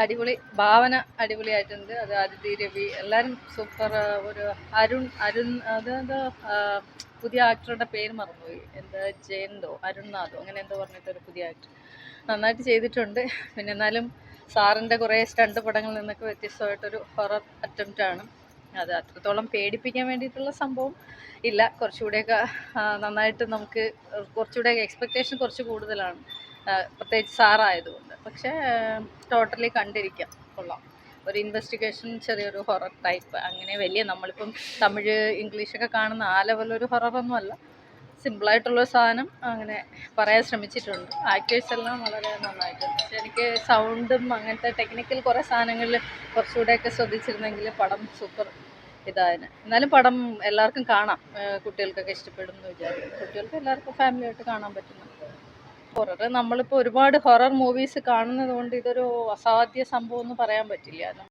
അടിപൊളി ഭാവന അടിപൊളിയായിട്ടുണ്ട്. അത് അതിഥി രവി എല്ലാവരും സൂപ്പർ. ഒരു അരുൺ അതെന്തോ പുതിയ ആക്ടറുടെ പേര് മറന്നുപോയി, എന്താ ജയന്തോ അരുൺനാഥോ അങ്ങനെ എന്തോ പറഞ്ഞിട്ടൊരു പുതിയ ആക്ടർ നന്നായിട്ട് ചെയ്തിട്ടുണ്ട്. പിന്നെ എന്നാലും സാറിൻ്റെ കുറേ സ്റ്റണ്ട് പടങ്ങളിൽ നിന്നൊക്കെ വ്യത്യസ്തമായിട്ടൊരു ഹൊറർ അറ്റംപ്റ്റാണ് അത്. അത്രത്തോളം പേടിപ്പിക്കാൻ വേണ്ടിയിട്ടുള്ള സംഭവം ഇല്ല. കുറച്ചുകൂടെയൊക്കെ നന്നായിട്ട് നമുക്ക് കുറച്ചുകൂടെയൊക്കെ എക്സ്പെക്റ്റേഷൻ കുറച്ച് കൂടുതലാണ്, പ്രത്യേകിച്ച് സാറായതുകൊണ്ട്. പക്ഷേ ടോട്ടലി കണ്ടിരിക്കാം, കൊള്ളാം. ഒരു ഇൻവെസ്റ്റിഗേഷൻ, ചെറിയൊരു ഹൊറർ ടൈപ്പ്. അങ്ങനെ വലിയ നമ്മളിപ്പം തമിഴ് ഇംഗ്ലീഷൊക്കെ കാണുന്ന ആ ലെവലൊരു ഹൊററൊന്നും അല്ല, സിമ്പിളായിട്ടുള്ളൊരു സാധനം അങ്ങനെ പറയാൻ ശ്രമിച്ചിട്ടുണ്ട്. ആക്ടേഴ്സ് എല്ലാം വളരെ നന്നായിട്ടുണ്ട്. പക്ഷെ എനിക്ക് സൗണ്ടും അങ്ങനത്തെ ടെക്നിക്കൽ കുറേ സാധനങ്ങളിൽ കുറച്ചുകൂടെയൊക്കെ ശ്രദ്ധിച്ചിരുന്നെങ്കിൽ പടം സൂപ്പർ ഇതായതിന്. എന്നാലും പടം എല്ലാവർക്കും കാണാം, കുട്ടികൾക്കൊക്കെ ഇഷ്ടപ്പെടും എന്ന് വിചാരിക്കുന്നു. കുട്ടികൾക്ക് എല്ലാവർക്കും ഫാമിലിയായിട്ട് കാണാൻ പറ്റുന്ന ഹൊറർ. നമ്മളിപ്പോൾ ഒരുപാട് ഹൊറർ മൂവീസ് കാണുന്നത് കൊണ്ട് ഇതൊരു അസാധ്യ സംഭവം എന്ന് പറയാൻ പറ്റില്ല.